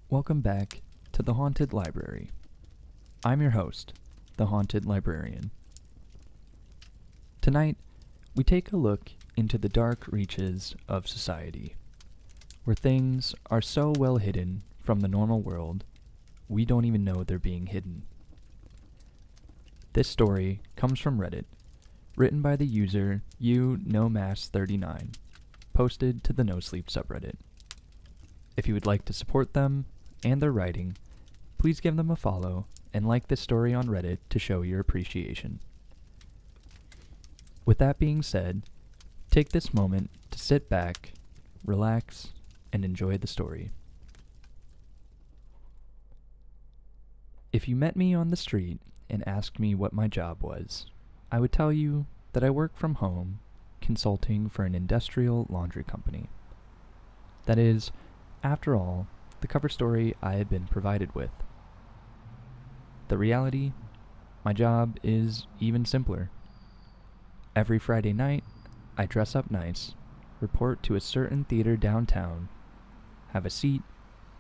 Welcome back to the Haunted Library. I'm your host, the Haunted Librarian. Tonight, we take a look into the dark reaches of society, where things are so well hidden from the normal world, we don't even know they're being hidden. This story comes from Reddit, written by the user unomass39, posted to the No Sleep subreddit. If you would like to support them and their writing, please give them a follow and like this story on Reddit to show your appreciation. With that being said, take this moment to sit back, relax, and enjoy the story. If you met me on the street and asked me what my job was, I would tell you that I work from home, consulting for an industrial laundry company. That is, after all, the cover story I had been provided with. The reality, my job is even simpler. Every Friday night, I dress up nice, report to a certain theater downtown, have a seat,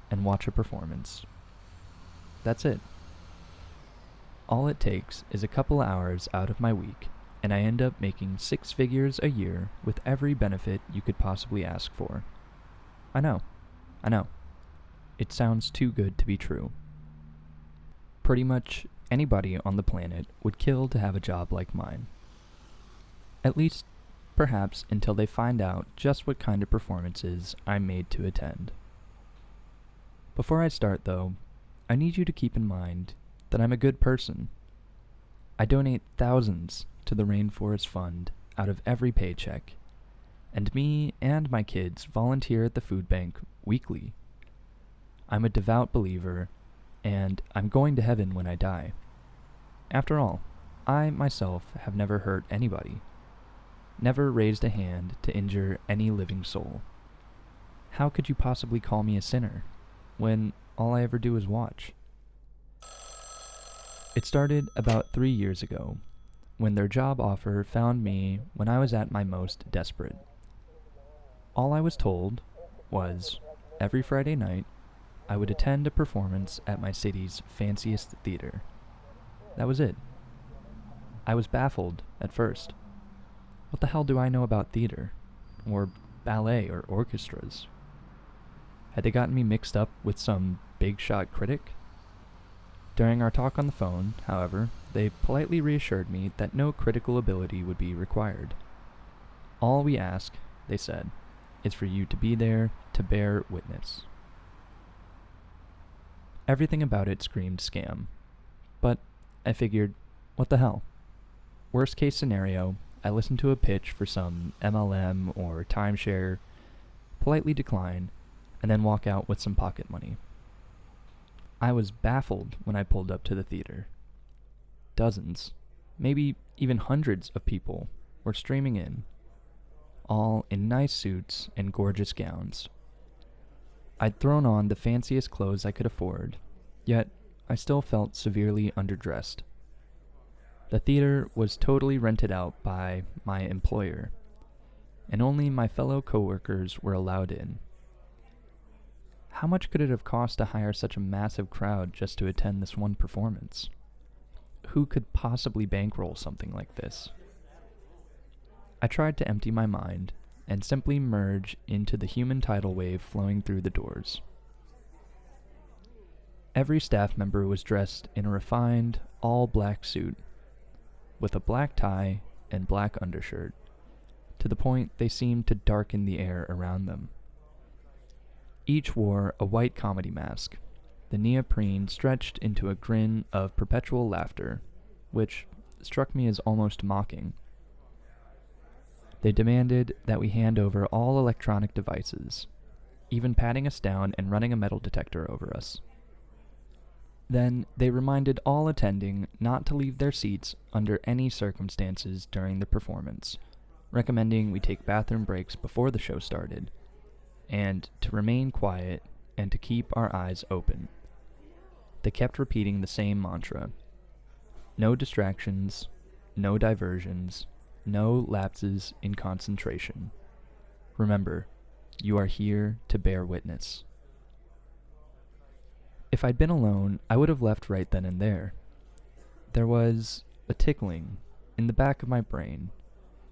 and watch a performance. That's it. All it takes is a couple hours out of my week, and I end up making 6 figures a year with every benefit you could possibly ask for. I know. It sounds too good to be true. Pretty much anybody on the planet would kill to have a job like mine. At least, perhaps, until they find out just what kind of performances I'm made to attend. Before I start, though, I need you to keep in mind that I'm a good person. I donate thousands to the Rainforest Fund out of every paycheck, and me and my kids volunteer at the food bank weekly. I'm a devout believer, and I'm going to heaven when I die. After all, I myself have never hurt anybody, never raised a hand to injure any living soul. How could you possibly call me a sinner, when all I ever do is watch? It started about 3 years ago, when their job offer found me when I was at my most desperate. All I was told was, every Friday night, I would attend a performance at my city's fanciest theater. That was it. I was baffled at first. What the hell do I know about theater? Or ballet or orchestras? Had they gotten me mixed up with some big-shot critic? During our talk on the phone, however, they politely reassured me that no critical ability would be required. All we ask, they said, is for you to be there to bear witness. Everything about it screamed scam. But I figured, what the hell? Worst case scenario, I listen to a pitch for some MLM or timeshare, politely decline, and then walk out with some pocket money. I was baffled when I pulled up to the theater. Dozens, maybe even hundreds of people were streaming in, all in nice suits and gorgeous gowns. I'd thrown on the fanciest clothes I could afford, yet I still felt severely underdressed. The theater was totally rented out by my employer, and only my fellow coworkers were allowed in. How much could it have cost to hire such a massive crowd just to attend this one performance? Who could possibly bankroll something like this? I tried to empty my mind and simply merge into the human tidal wave flowing through the doors. Every staff member was dressed in a refined, all-black suit, with a black tie and black undershirt, to the point they seemed to darken the air around them. Each wore a white comedy mask, the neoprene stretched into a grin of perpetual laughter, which struck me as almost mocking. They demanded that we hand over all electronic devices, even patting us down and running a metal detector over us. Then they reminded all attending not to leave their seats under any circumstances during the performance, recommending we take bathroom breaks before the show started, and to remain quiet and to keep our eyes open. They kept repeating the same mantra: no distractions, no diversions, no lapses in concentration. Remember, you are here to bear witness. If I'd been alone, I would have left right then and there. There was a tickling in the back of my brain,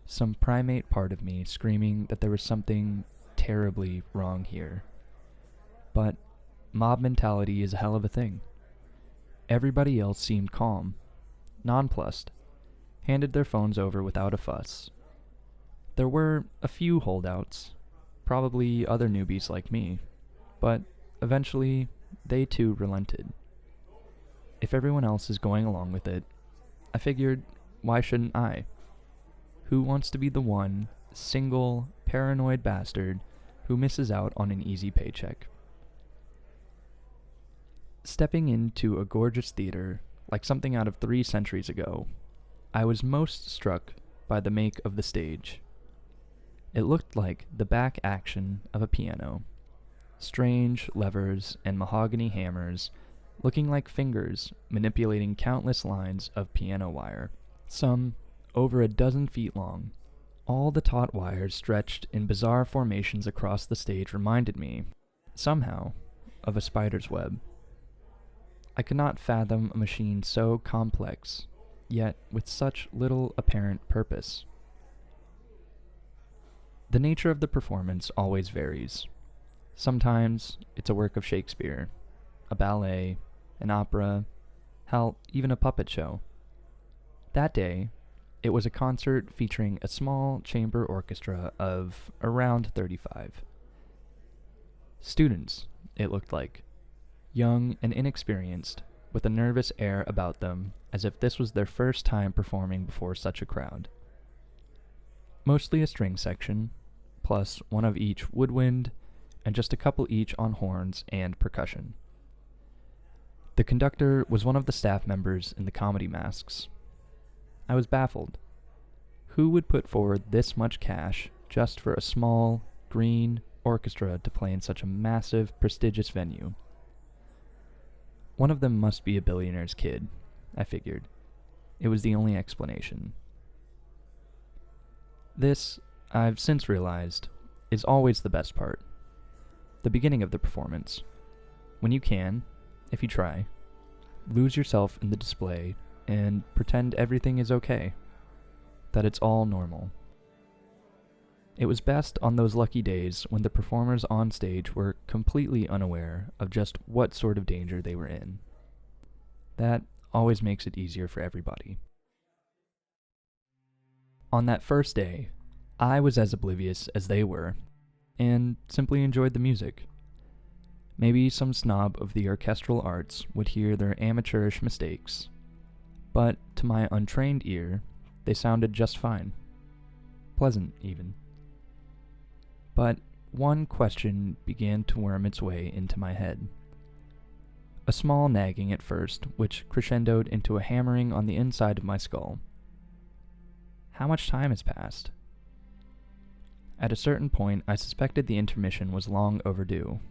some primate part of me screaming that there was something terribly wrong here. But mob mentality is a hell of a thing. Everybody else seemed calm, nonplussed, handed their phones over without a fuss. There were a few holdouts, probably other newbies like me, but eventually they too relented. If everyone else is going along with it, I figured, why shouldn't I? Who wants to be the one, single, paranoid bastard who misses out on an easy paycheck? Stepping into a gorgeous theater, like something out of 3 centuries ago, I was most struck by the make of the stage. It looked like the back action of a piano. Strange levers and mahogany hammers, looking like fingers manipulating countless lines of piano wire, some over a dozen feet long. All the taut wires stretched in bizarre formations across the stage reminded me, somehow, of a spider's web. I could not fathom a machine so complex, yet with such little apparent purpose. The nature of the performance always varies. Sometimes it's a work of Shakespeare, a ballet, an opera, hell, even a puppet show. That day, it was a concert featuring a small chamber orchestra of around 35. Students, it looked like, young and inexperienced, with a nervous air about them as if this was their first time performing before such a crowd. Mostly a string section, plus one of each woodwind, and just a couple each on horns and percussion. The conductor was one of the staff members in the comedy masks. I was baffled. Who would put forward this much cash just for a small, green orchestra to play in such a massive, prestigious venue? One of them must be a billionaire's kid, I figured. It was the only explanation. This, I've since realized, is always the best part. The beginning of the performance. When you can, if you try, lose yourself in the display and pretend everything is okay, that it's all normal. It was best on those lucky days when the performers on stage were completely unaware of just what sort of danger they were in. That always makes it easier for everybody. On that first day, I was as oblivious as they were, and simply enjoyed the music. Maybe some snob of the orchestral arts would hear their amateurish mistakes, but to my untrained ear, they sounded just fine. Pleasant, even. But one question began to worm its way into my head. A small nagging at first, which crescendoed into a hammering on the inside of my skull. How much time has passed? At a certain point, I suspected the intermission was long overdue.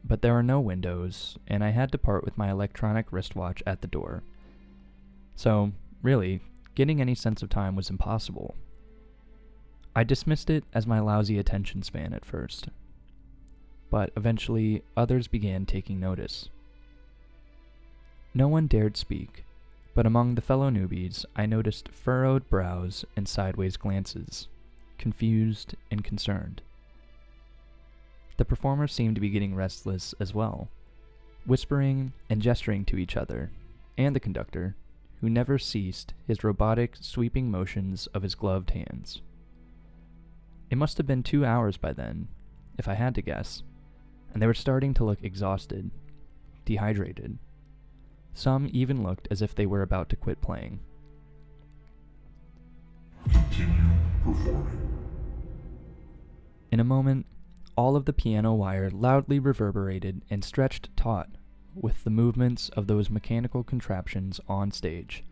But there are no windows, and I had to part with my electronic wristwatch at the door. So, really, getting any sense of time was impossible. I dismissed it as my lousy attention span at first. But eventually, others began taking notice. No one dared speak, but among the fellow newbies, I noticed furrowed brows and sideways glances, confused and concerned. The performers seemed to be getting restless as well, whispering and gesturing to each other, and the conductor, who never ceased his robotic, sweeping motions of his gloved hands. It must have been 2 hours by then, if I had to guess, and they were starting to look exhausted, dehydrated. Some even looked as if they were about to quit playing. Continue performing. In a moment, all of the piano wire loudly reverberated and stretched taut with the movements of those mechanical contraptions on stage,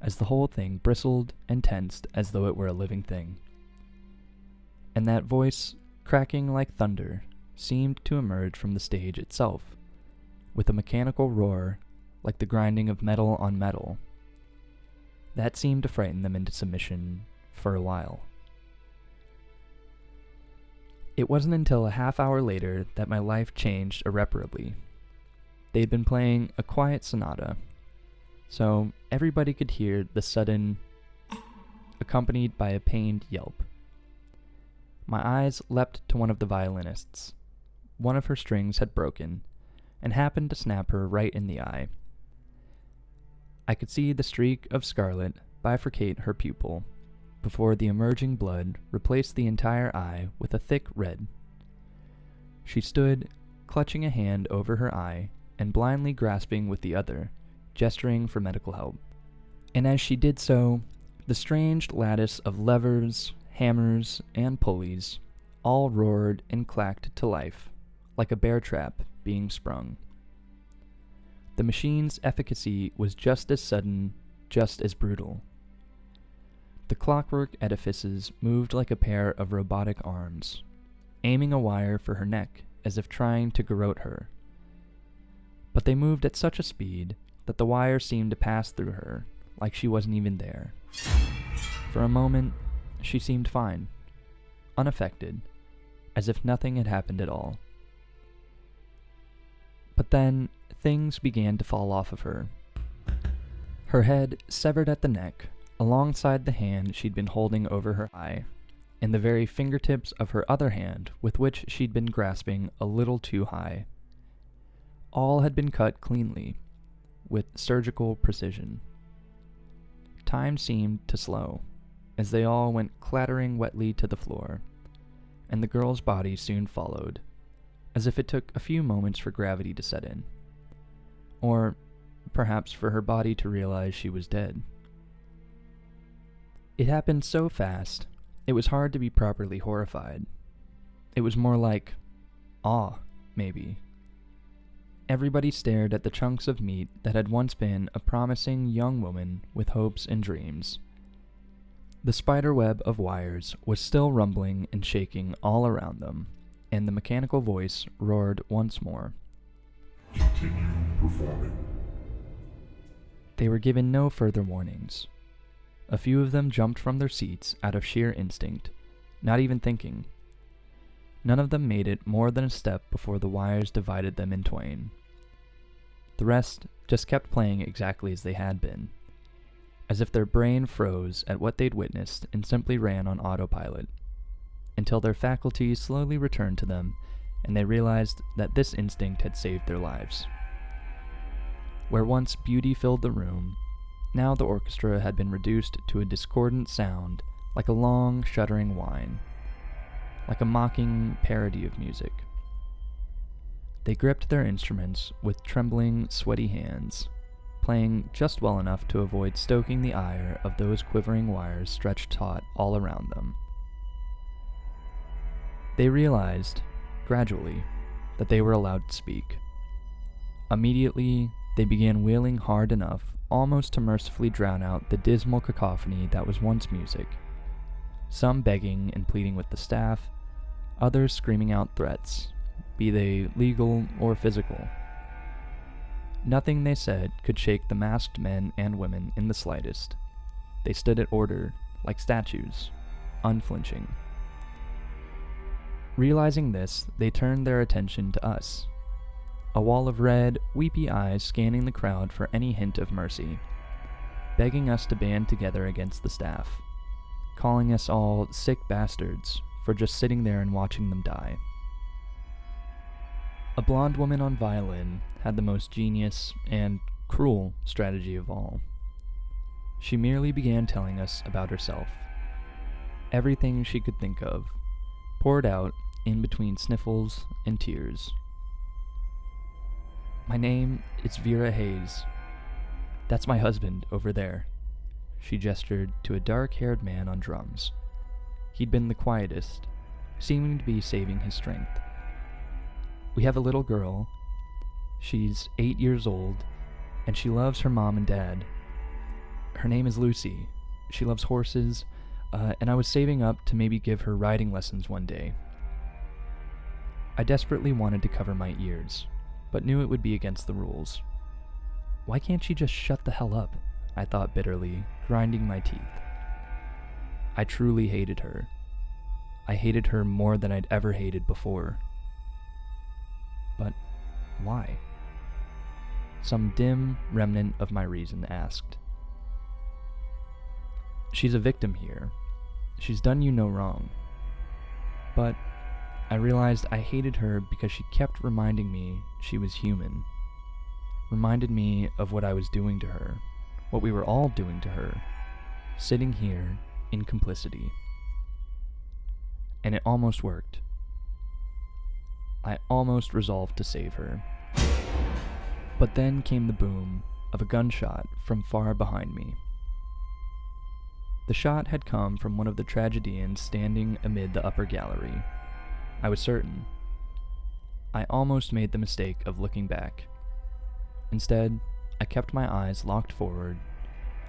as the whole thing bristled and tensed as though it were a living thing. And that voice, cracking like thunder, seemed to emerge from the stage itself, with a mechanical roar like the grinding of metal on metal. That seemed to frighten them into submission for a while. It wasn't until a half hour later that my life changed irreparably. They'd been playing a quiet sonata, so everybody could hear the sudden, accompanied by a pained yelp. My eyes leapt to one of the violinists. One of her strings had broken, and happened to snap her right in the eye. I could see the streak of scarlet bifurcate her pupil, before the emerging blood replaced the entire eye with a thick red. She stood, clutching a hand over her eye, and blindly grasping with the other, gesturing for medical help. And as she did so, the strange lattice of levers, hammers, and pulleys all roared and clacked to life, like a bear trap being sprung. The machine's efficacy was just as sudden, just as brutal. The clockwork edifices moved like a pair of robotic arms, aiming a wire for her neck as if trying to garrote her. But they moved at such a speed that the wire seemed to pass through her, like she wasn't even there. For a moment, she seemed fine, unaffected, as if nothing had happened at all. But then, things began to fall off of her. Her head severed at the neck, alongside the hand she'd been holding over her eye, and the very fingertips of her other hand with which she'd been grasping a little too high. All had been cut cleanly, with surgical precision. Time seemed to slow, as they all went clattering wetly to the floor, and the girl's body soon followed, as if it took a few moments for gravity to set in. Or perhaps for her body to realize she was dead. It happened so fast, it was hard to be properly horrified. It was more like awe, maybe. Everybody stared at the chunks of meat that had once been a promising young woman with hopes and dreams. The spider web of wires was still rumbling and shaking all around them, and the mechanical voice roared once more. Continue performing. They were given no further warnings. A few of them jumped from their seats out of sheer instinct, not even thinking. None of them made it more than a step before the wires divided them in twain. The rest just kept playing exactly as they had been, as if their brain froze at what they'd witnessed and simply ran on autopilot, until their faculties slowly returned to them and they realized that this instinct had saved their lives. Where once beauty filled the room, now the orchestra had been reduced to a discordant sound like a long, shuddering whine, like a mocking parody of music. They gripped their instruments with trembling, sweaty hands, playing just well enough to avoid stoking the ire of those quivering wires stretched taut all around them. They realized, gradually, that they were allowed to speak. Immediately, they began wailing hard enough almost to mercifully drown out the dismal cacophony that was once music, some begging and pleading with the staff, others screaming out threats, be they legal or physical. Nothing they said could shake the masked men and women in the slightest. They stood at order, like statues, unflinching. Realizing this, they turned their attention to us, a wall of red, weepy eyes scanning the crowd for any hint of mercy, begging us to band together against the staff, calling us all sick bastards for just sitting there and watching them die. A blonde woman on violin had the most genius and cruel strategy of all. She merely began telling us about herself. Everything she could think of, poured out in between sniffles and tears. My name is Vera Hayes. That's my husband over there. She gestured to a dark-haired man on drums. He'd been the quietest, seeming to be saving his strength. We have a little girl. She's 8 years old, and she loves her mom and dad. Her name is Lucy. She loves horses, and I was saving up to maybe give her riding lessons one day. I desperately wanted to cover my ears, but knew it would be against the rules. Why can't she just shut the hell up? I thought bitterly, grinding my teeth. I truly hated her. I hated her more than I'd ever hated before. But why? some dim remnant of my reason asked. She's a victim here. She's done you no wrong. But I realized I hated her because she kept reminding me she was human. Reminded me of what I was doing to her, what we were all doing to her, sitting here in complicity. And it almost worked. I almost resolved to save her. But then came the boom of a gunshot from far behind me. The shot had come from one of the tragedians standing amid the upper gallery. I was certain. I almost made the mistake of looking back. Instead, I kept my eyes locked forward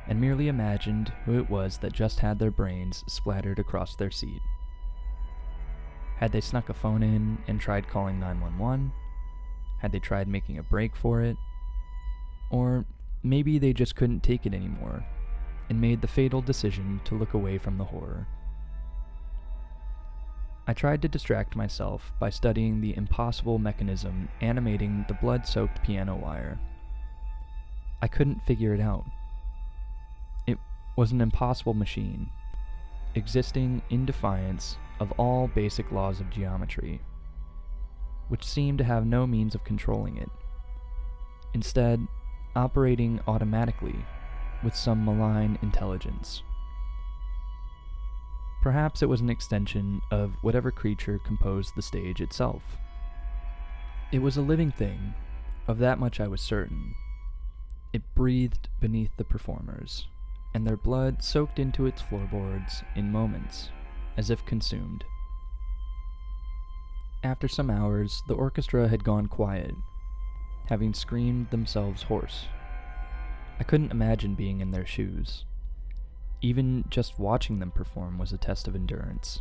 and merely imagined who it was that just had their brains splattered across their seat. Had they snuck a phone in and tried calling 911? Had they tried making a break for it? Or maybe they just couldn't take it anymore and made the fatal decision to look away from the horror. I tried to distract myself by studying the impossible mechanism animating the blood-soaked piano wire. I couldn't figure it out. It was an impossible machine, existing in defiance of all basic laws of geometry, which seemed to have no means of controlling it, instead operating automatically with some malign intelligence. Perhaps it was an extension of whatever creature composed the stage itself. It was a living thing, of that much I was certain. It breathed beneath the performers, and their blood soaked into its floorboards in moments, as if consumed. After some hours, the orchestra had gone quiet, having screamed themselves hoarse. I couldn't imagine being in their shoes. Even just watching them perform was a test of endurance.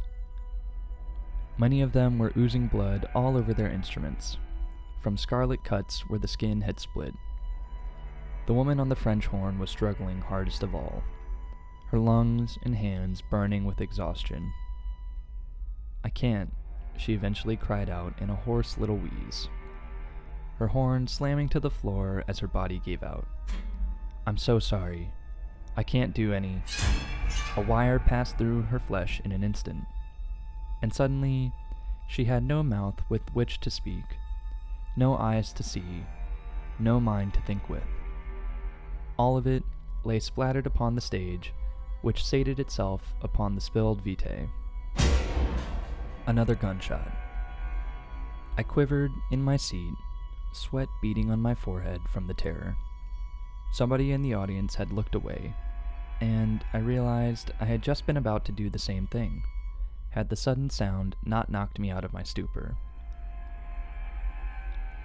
Many of them were oozing blood all over their instruments, from scarlet cuts where the skin had split. The woman on the French horn was struggling hardest of all, her lungs and hands burning with exhaustion. "I can't," she eventually cried out in a hoarse little wheeze, her horn slamming to the floor as her body gave out. "I'm so sorry. I can't do any." A wire passed through her flesh in an instant, and suddenly she had no mouth with which to speak, no eyes to see, no mind to think with. All of it lay splattered upon the stage, which sated itself upon the spilled vitae. Another gunshot. I quivered in my seat, sweat beading on my forehead from the terror. Somebody in the audience had looked away, and I realized I had just been about to do the same thing, had the sudden sound not knocked me out of my stupor.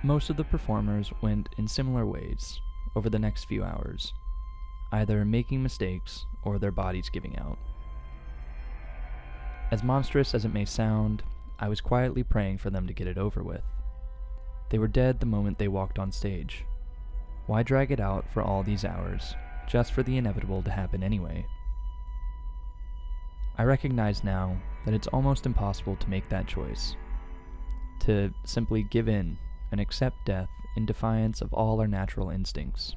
Most of the performers went in similar ways over the next few hours, either making mistakes or their bodies giving out. As monstrous as it may sound, I was quietly praying for them to get it over with. They were dead the moment they walked on stage. Why drag it out for all these hours, just for the inevitable to happen anyway? I recognize now that it's almost impossible to make that choice, to simply give in and accept death in defiance of all our natural instincts.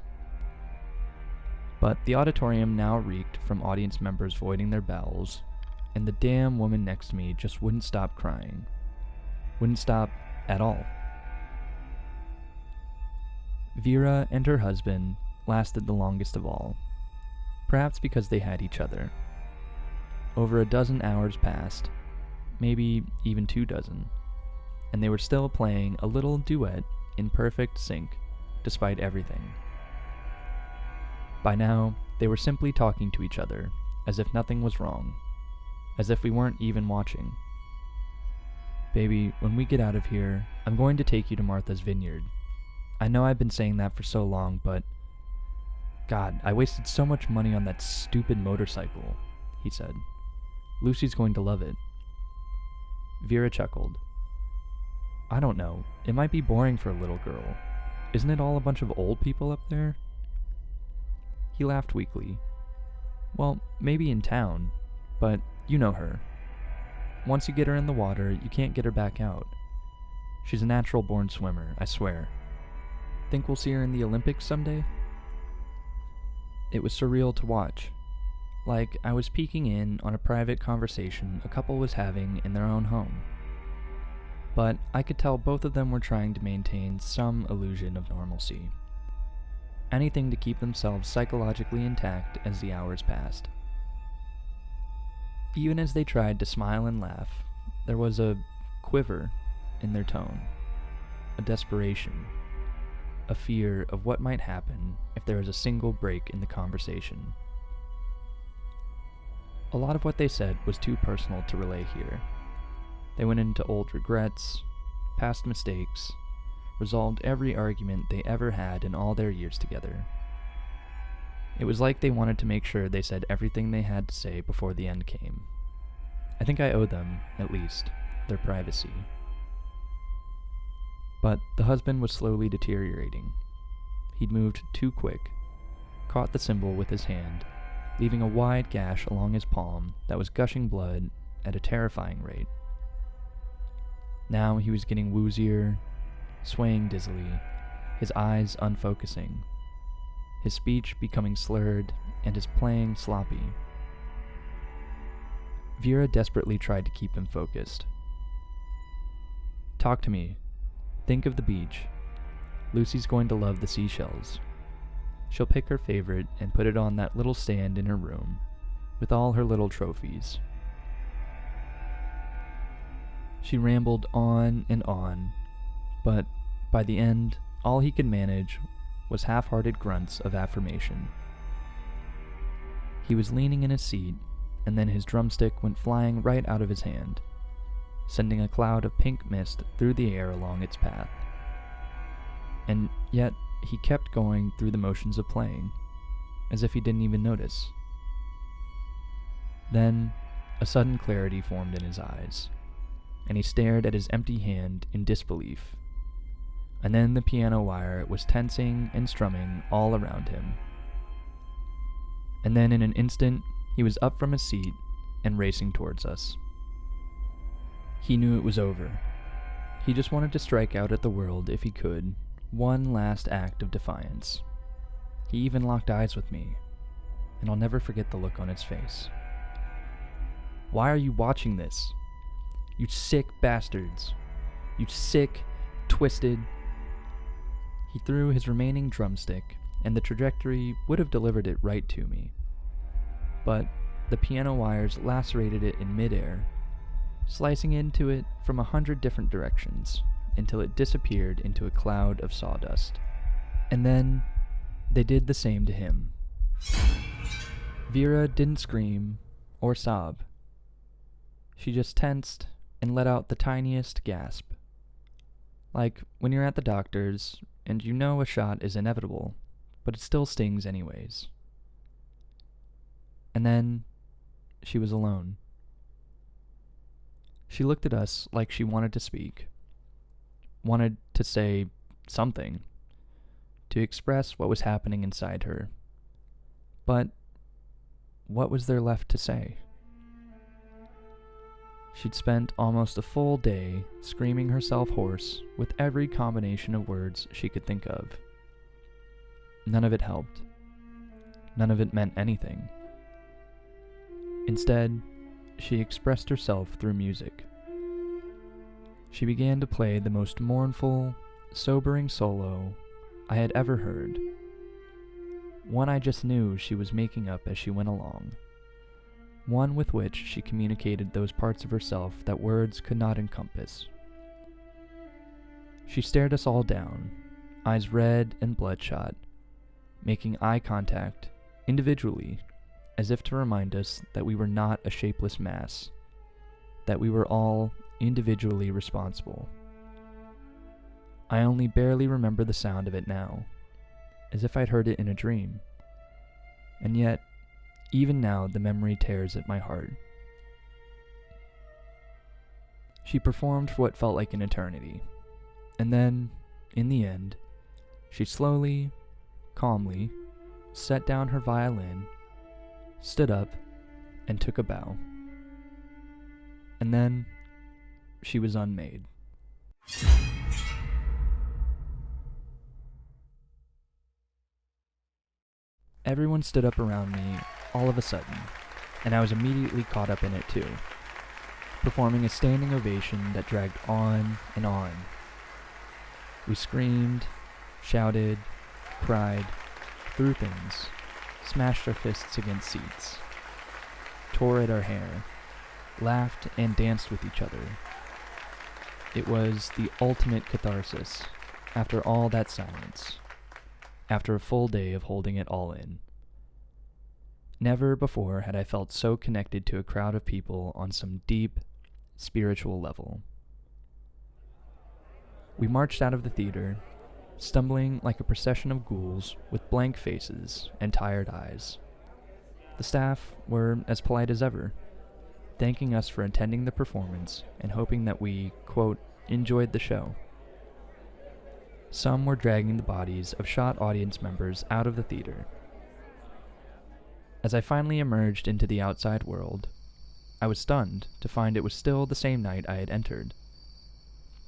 But the auditorium now reeked from audience members voiding their bowels, and the damn woman next to me just wouldn't stop crying. Wouldn't stop at all. Vera and her husband lasted the longest of all, perhaps because they had each other. Over a dozen hours passed, maybe even 24, and they were still playing a little duet in perfect sync, despite everything. By now, they were simply talking to each other, as if nothing was wrong, as if we weren't even watching. "Baby, when we get out of here, I'm going to take you to Martha's Vineyard. I know I've been saying that for so long, but God, I wasted so much money on that stupid motorcycle," he said. "Lucy's going to love it." Vera chuckled. "I don't know, it might be boring for a little girl. Isn't it all a bunch of old people up there?" He laughed weakly. "Well, maybe in town, but you know her. Once you get her in the water, you can't get her back out. She's a natural-born swimmer, I swear." Think we'll see her in the Olympics someday? It was surreal to watch. Like I was peeking in on a private conversation a couple was having in their own home. But I could tell both of them were trying to maintain some illusion of normalcy. Anything to keep themselves psychologically intact as the hours passed. Even as they tried to smile and laugh, there was a quiver in their tone, a desperation, a fear of what might happen if there was a single break in the conversation. A lot of what they said was too personal to relay here. They went into old regrets, past mistakes, resolved every argument they ever had in all their years together. It was like they wanted to make sure they said everything they had to say before the end came. I think I owe them, at least, their privacy. But the husband was slowly deteriorating. He'd moved too quick, caught the symbol with his hand, leaving a wide gash along his palm that was gushing blood at a terrifying rate. Now he was getting woozier, swaying dizzily, his eyes unfocusing, his speech becoming slurred, and his playing sloppy. Vera desperately tried to keep him focused. "Talk to me. Think of the beach. Lucy's going to love the seashells. She'll pick her favorite and put it on that little stand in her room, with all her little trophies." She rambled on and on, but by the end, all he could manage was half-hearted grunts of affirmation. He was leaning in his seat, and then his drumstick went flying right out of his hand, sending a cloud of pink mist through the air along its path. And yet, he kept going through the motions of playing, as if he didn't even notice. Then, a sudden clarity formed in his eyes, and he stared at his empty hand in disbelief. And then the piano wire was tensing and strumming all around him. And then in an instant, he was up from his seat and racing towards us. He knew it was over. He just wanted to strike out at the world if he could, one last act of defiance. He even locked eyes with me, and I'll never forget the look on his face. "Why are you watching this? You sick bastards. You sick, twisted..." He threw his remaining drumstick, and the trajectory would have delivered it right to me. But the piano wires lacerated it in midair, slicing into it from 100 different directions, until it disappeared into a cloud of sawdust. And then, they did the same to him. Vera didn't scream or sob. She just tensed and let out the tiniest gasp. Like when you're at the doctor's and you know a shot is inevitable, but it still stings anyways. And then, she was alone. She looked at us like she wanted to speak, wanted to say something, to express what was happening inside her. But what was there left to say? She'd spent almost a full day screaming herself hoarse with every combination of words she could think of. None of it helped. None of it meant anything. Instead, she expressed herself through music. She began to play the most mournful, sobering solo I had ever heard. One I just knew she was making up as she went along. One with which she communicated those parts of herself that words could not encompass. She stared us all down, eyes red and bloodshot, making eye contact, individually, as if to remind us that we were not a shapeless mass, that we were all individually responsible. I only barely remember the sound of it now, as if I'd heard it in a dream. And yet, even now the memory tears at my heart. She performed for what felt like an eternity, and then, in the end, she slowly, calmly, set down her violin, stood up, and took a bow. And then, she was unmade. Everyone stood up around me all of a sudden, and I was immediately caught up in it too, performing a standing ovation that dragged on and on. We screamed, shouted, cried, threw things, smashed our fists against seats, tore at our hair, laughed and danced with each other. It was the ultimate catharsis after all that silence, after a full day of holding it all in. Never before had I felt so connected to a crowd of people on some deep, spiritual level. We marched out of the theater, stumbling like a procession of ghouls with blank faces and tired eyes. The staff were as polite as ever, thanking us for attending the performance and hoping that we, quote, enjoyed the show. Some were dragging the bodies of shot audience members out of the theater. As I finally emerged into the outside world, I was stunned to find it was still the same night I had entered.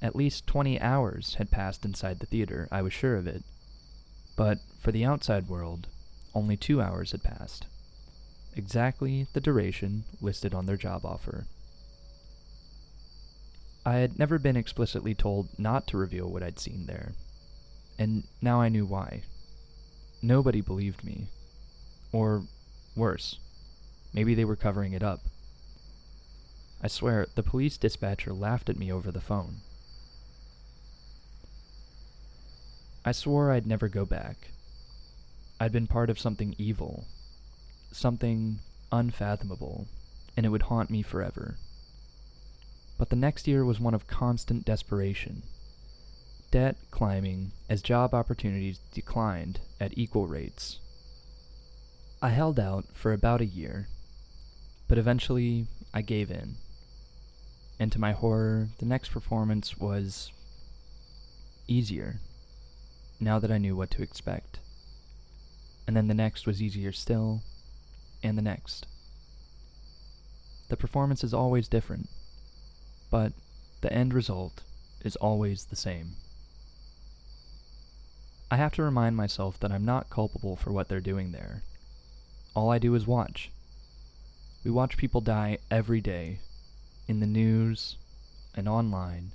At least 20 hours had passed inside the theater, I was sure of it. But for the outside world, only 2 hours had passed. Exactly the duration listed on their job offer. I had never been explicitly told not to reveal what I'd seen there, and now I knew why. Nobody believed me. Or worse, maybe they were covering it up. I swear, the police dispatcher laughed at me over the phone. I swore I'd never go back. I'd been part of something evil, something unfathomable, and it would haunt me forever. But the next year was one of constant desperation, debt climbing as job opportunities declined at equal rates. I held out for about a year, but eventually I gave in. And to my horror, the next performance was easier, now that I knew what to expect. And then the next was easier still, and the next. The performance is always different, but the end result is always the same. I have to remind myself that I'm not culpable for what they're doing there. All I do is watch. We watch people die every day, in the news and online.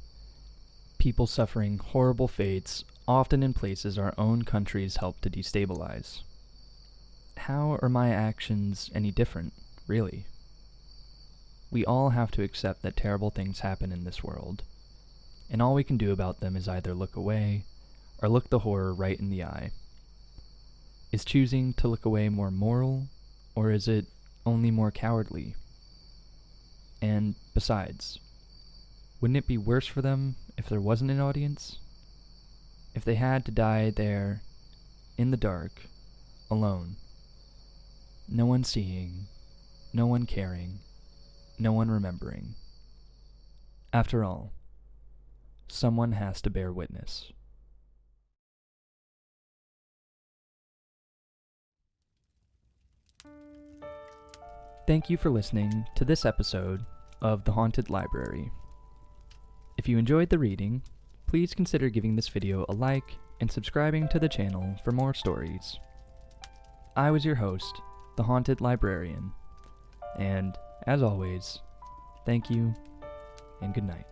People suffering horrible fates, often in places our own countries help to destabilize. How are my actions any different, really? We all have to accept that terrible things happen in this world, and all we can do about them is either look away or look the horror right in the eye. Is choosing to look away more moral, or is it only more cowardly? And besides, wouldn't it be worse for them if there wasn't an audience? If they had to die there, in the dark, alone, no one seeing, no one caring, no one remembering. After all, someone has to bear witness. Thank you for listening to this episode of The Haunted Library. If you enjoyed the reading, please consider giving this video a like and subscribing to the channel for more stories. I was your host, The Haunted Librarian, and as always, thank you and good night.